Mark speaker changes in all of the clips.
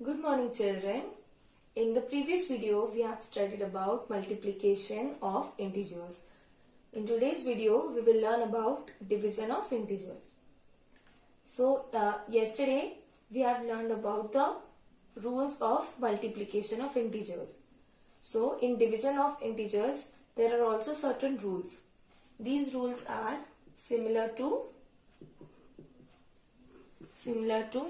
Speaker 1: Good morning, children. In the previous video, we have studied about multiplication of integers. In today's video, we will learn about division of integers. So, yesterday we have learned about the rules of multiplication of integers. So, in division of integers, there are also certain rules. These rules are similar to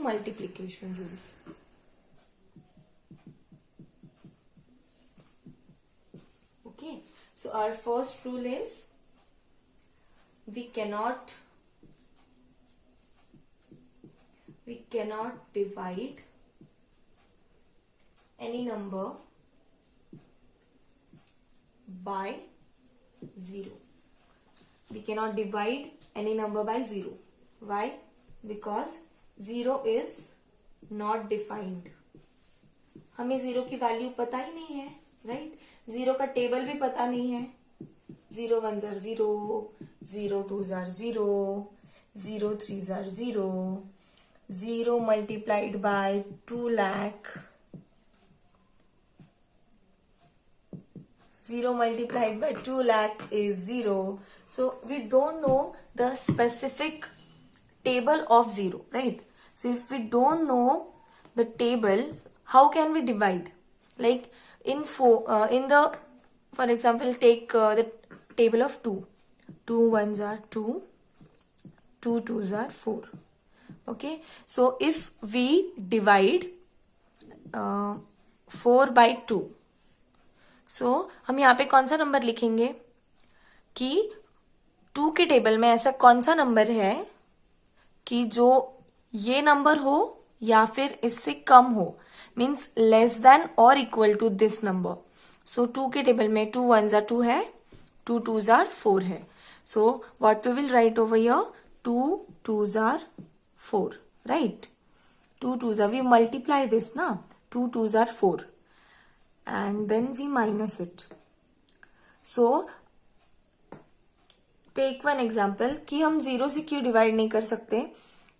Speaker 1: multiplication rules. Okay, so our first rule is we cannot divide any number by 0. We cannot divide any number by 0. Why? Because 0 is not defined. हमें 0 की value पता ही नहीं है, right? 0 का table भी पता नहीं है. 0 1s are 0, 0 2s are 0, 0 3s are 0, 0 multiplied by 2 lakh, 0 multiplied by 2 lakh is 0. So we don't know the specific table of 0, right? So if we don't know the table, how can we divide? Like for example, take the table of 2. 2 1s are 2, 2 2s are 4. Okay, so if we divide 4 by 2, so हम यहाँ पे कौन सा number लिखेंगे कि 2 के table में ऐसा कौन सा नंबर है कि जो ये नंबर हो या फिर इससे कम हो, मीन्स लेस देन और इक्वल टू दिस नंबर. सो 2 के टेबल में 2 1s are 2 है, 2 2s are 4 है. So what we will write over here, 2 2s are 4, right? 2 2s are, we multiply this na, 2 2s are 4 and then we minus it. So take one example कि हम 0 से क्यों divide नहीं कर सकते,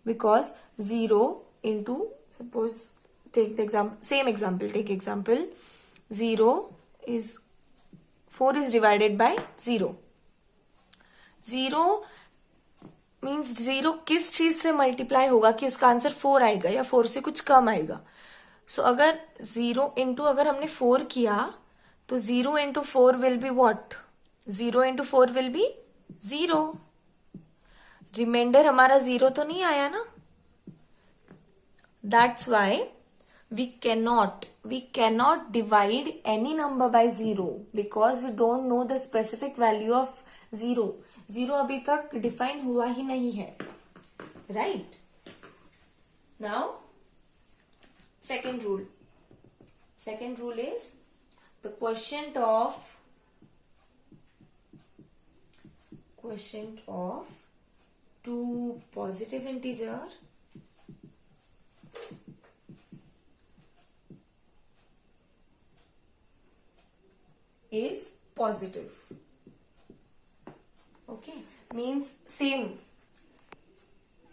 Speaker 1: because 0 into, suppose take the example, take example 0 is 4 is divided by 0. 0 means 0 किस चीज से मल्टीप्लाई होगा कि उसका आंसर 4 आएगा या 4 से कुछ कम आएगा. सो अगर 0 इंटू अगर हमने 4 किया तो 0 into 4 will be what, 0 into 4 will be 0. Remainder हमारा 0 तो नहीं आया ना. That's why we cannot divide any number by 0 because we don't know the specific value of 0. 0 अभी तक डिफाइन हुआ ही नहीं है, right? Now second rule is the quotient of two positive integer is positive. Okay, means same.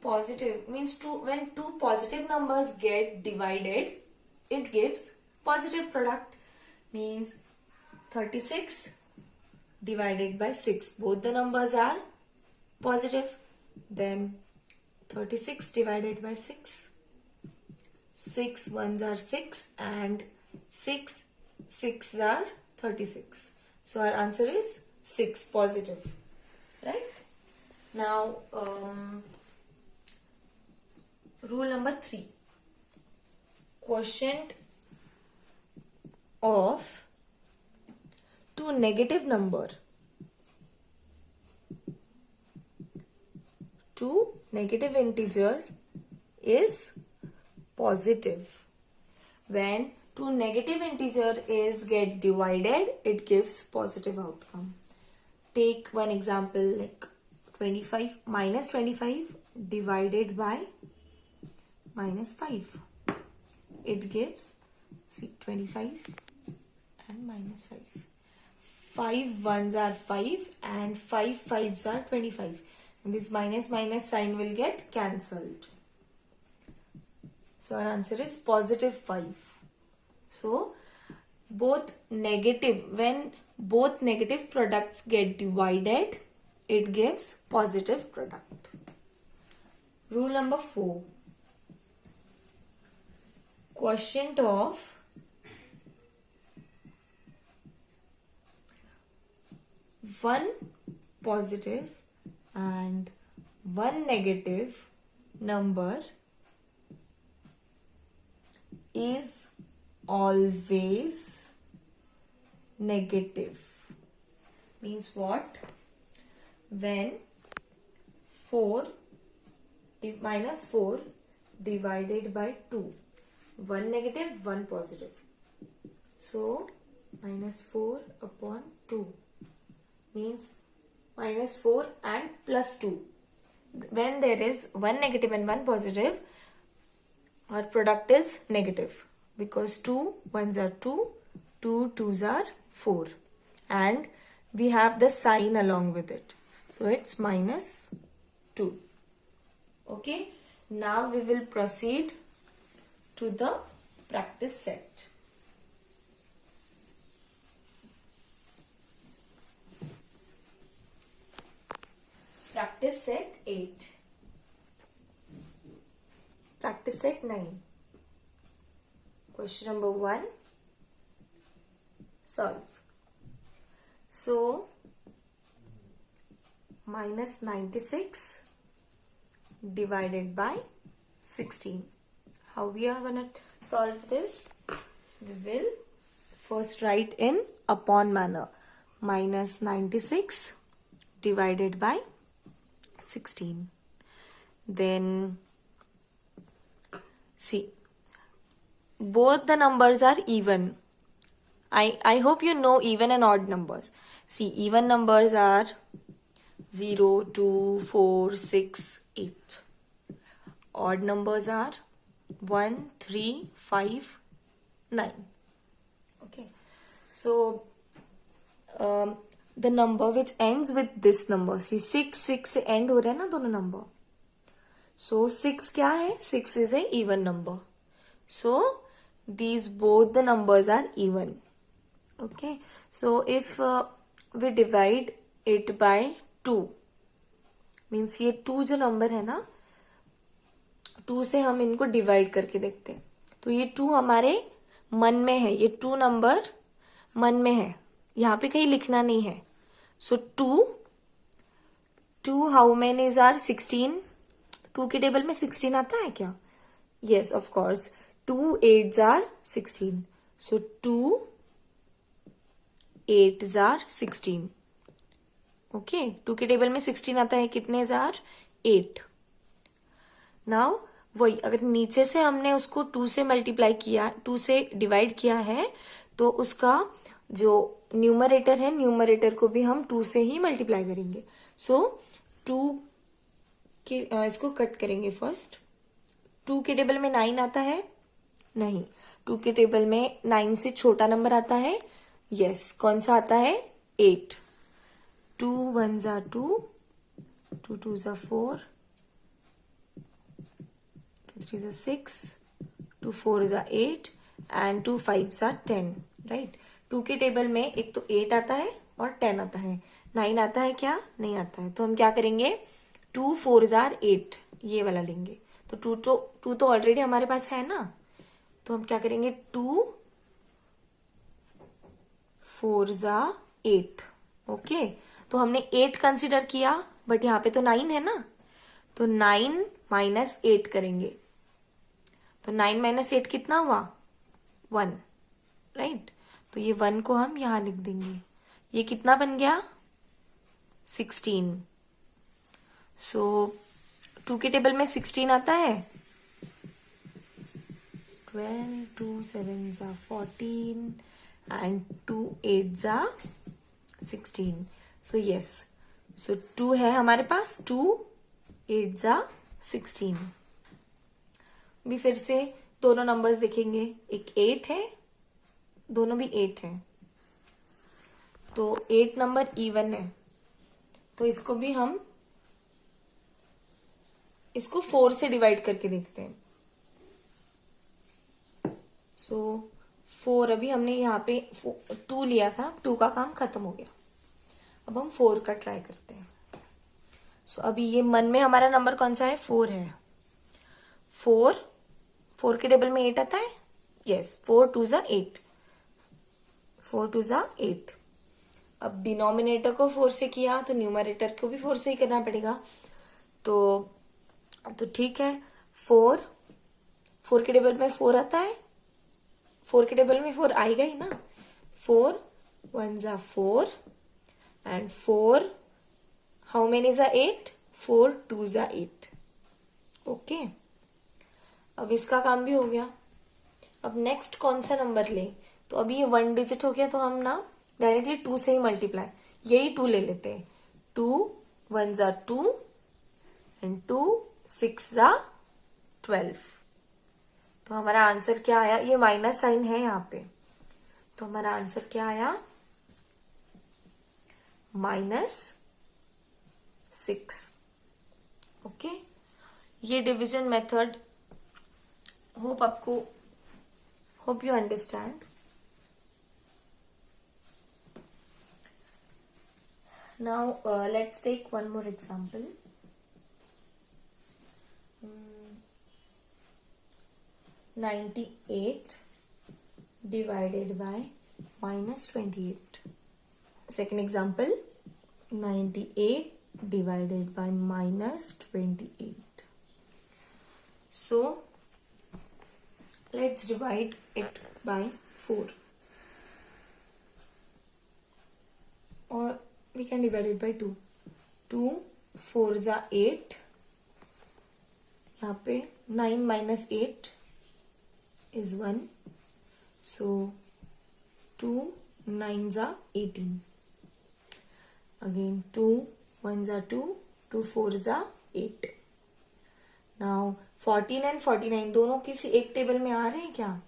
Speaker 1: Positive means when two positive numbers get divided, it gives positive product. Means 36 divided by 6. Both the numbers are positive. Then 36 divided by 6. 6 1s are 6 and 6 6s are 36. So our answer is 6, positive, right? Now rule number 3, quotient of two negative number. Two negative integer is positive. When two negative integer is get divided, it gives positive outcome. Take one example like 25, minus 25 divided by minus 5. It gives, see, 25 and minus 5. 5 1s are 5 and 5 5s are 25. And this minus minus sign will get cancelled. So our answer is positive 5. So both negative, when both negative products get divided, it gives positive product. Rule number 4. Quotient of one positive and one negative number is always negative. Means what? When 4 minus 4 divided by 2, one negative, one positive. So minus 4 upon 2 means minus 4 and plus 2. When there is one negative and one positive, our product is negative, because 2 ones are 2, 2 twos are 4, and we have the sign along with it. So it's minus 2. Okay. Now we will proceed to the practice set. Practice set 8. Practice set 9. Question number 1. Solve. So, minus 96 divided by 16. How we are going to solve this? We will first write in upon manner. Minus 96 divided by 16. Then see, both the numbers are even. I hope you know even and odd numbers. See, even numbers are 0, 2, 4, 6, 8. Odd numbers are 1, 3, 5, 9. Okay. So, the number which ends with this number. See, 6 से end हो रहे हैं ना दोनों number. So, 6 क्या है? 6 is a even number. So, these both the numbers are even. Okay. So, if we divide it by 2, means ये 2 जो number है ना, 2 से हम इनको divide करके देखते हैं. तो ये 2 हमारे मन में है. ये 2 number मन में है. यहाँ पे कहीं लिखना नहीं है. So 2 how many are 16? 2 के टेबल में 16 आता है क्या? Yes, of course. 2 8s are 16. So 2 8s are 16. Okay. 2 के टेबल में 16 आता है. कितने जार? 8. Now वही अगर नीचे से हमने उसको 2 से मल्टीप्लाई किया, 2 से डिवाइड किया है, तो उसका जो न्यूमरेटर है, न्यूमरेटर को भी हम 2 से ही मल्टीप्लाई करेंगे. सो 2 के इसको कट करेंगे फर्स्ट. 2 के टेबल में 9 आता है? नहीं. 2 के टेबल में 9 से छोटा नंबर आता है? यस. कौन सा आता है? 8. 2 1s are 2, 2 2s are 4, 2 3s are 6, 2 4s are 8 and 2 5s are 10. Right. 2 के टेबल में एक तो 8 आता है और 10 आता है. 9 आता है क्या? नहीं आता है. तो हम क्या करेंगे? 2 4s are 8 ये वाला लेंगे. तो 2 तो ऑलरेडी हमारे पास है ना, तो हम क्या करेंगे? 2 4s are 8. ओके. तो हमने 8 कंसिडर किया, बट यहाँ पे तो 9 है ना, तो 9 माइनस 8 करेंगे. तो 9 माइनस 8 कितना हुआ? 1. राइट. तो ये 1 को हम यहां लिख देंगे. ये कितना बन गया? 16. सो 2 के टेबल में 16 आता है? 12 2 7s are 14 and 2 8s are 16. So yes. So 2 है हमारे पास. 2 8s are 16. भी फिर से दोनों नंबर्स देखेंगे. एक 8 है, दोनों भी 8 है. तो 8 नंबर इवन है, तो इसको भी हम इसको 4 से डिवाइड करके देखते हैं. सो 4 अभी हमने यहाँ पे 2 लिया था, 2 का काम खत्म हो गया। अब हम 4 का ट्राई करते हैं। सो अभी ये मन में हमारा नंबर कौन सा है? 4 है। 4 के टेबल में 8 आता है। यस, 4 2 जा 8, 4 2 जा 8। अब डिनोमिनेटर को 4 से किया तो न्यूमरेटर को भी 4 से ही करना पड़ेगा। तो ठीक है, 4 के टेबल में 4 आता है, 4 के टेबल में 4 आएगा ही ना। 4 1 जा 4 एंड 4 हाउ मेनी जा 8, 4 2 जा 8। ओके, अब इसका काम भी हो गया। अब नेक्स्ट कौन सा नंबर ले? तो अभी ये 1 डिजिट हो गया, तो हम ना डायरेक्टली 2 से ही मल्टीप्लाई, यही 2 ले लेते हैं। 2 1 जा 2 एंड 2 6 जा 12। तो हमारा आंसर क्या आया? ये माइनस साइन है यहाँ पे, तो हमारा आंसर क्या आया? -6। ओके, ये division method hope you understand. Now let's take one more example. 98 divided by -28. Second example, 98 divided by -28. So let's divide it by 4, or we can divide it by 2. 2 4 जा 8, यहाँ पे 9 minus 8 is 1, so 2 9 जा 18, again 2 1 जा 2, 2 4 जा 8। Now 14 and 49 दोनों किसी एक table में आ रहे हैं क्या?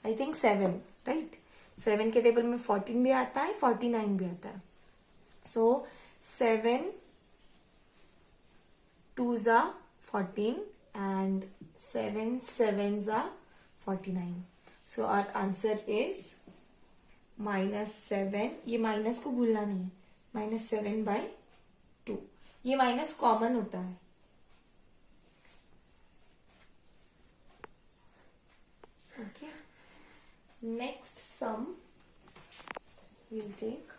Speaker 1: I think 7, right. 7 के टेबल में 14 भी आता है, 49 भी आता है। सो 7 2 जा 14 and 7 7 जा 49. So our answer is -7. ये माइनस को भूलना नहीं है, -7/2। ये माइनस कॉमन होता है। Okay, next sum we'll take.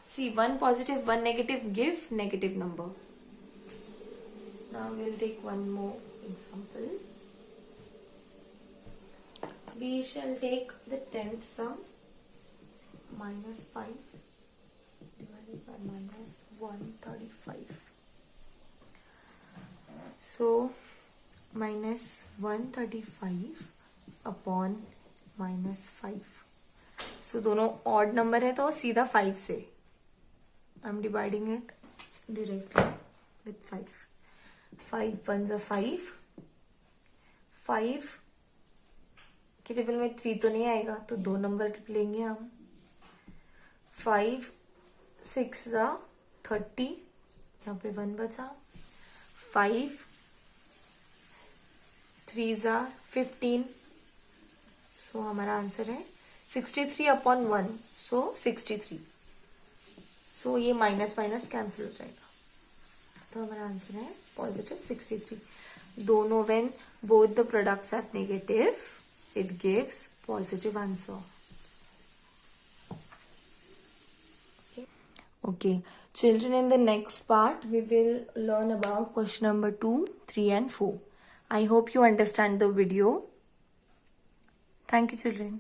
Speaker 1: See, 1 positive 1 negative give negative number. Now we'll take one more example. We shall take the 10th sum, -5 divided by -135. So -135 upon -5. So दोनों odd number है तो सीधा 5 से I am dividing it directly with 5. 5 1 जा 5. 5 के table में 3 तो नहीं आएगा, तो 2 नंबर लेंगे हम. 5 6 जा 30, यहाँ पे 1 बचा. 5 3 जा 15. सो हमारा आंसर है 63 अपॉन 1, सो 63. सो ये माइनस माइनस कैंसिल हो जाएगा, तो हमारा आंसर है पॉजिटिव 63. दोनों when both the products are negative it gives positive answer. Okay, children, in the next part we will learn about question number 2, 3 and 4. I hope you understand the video. Thank you, children.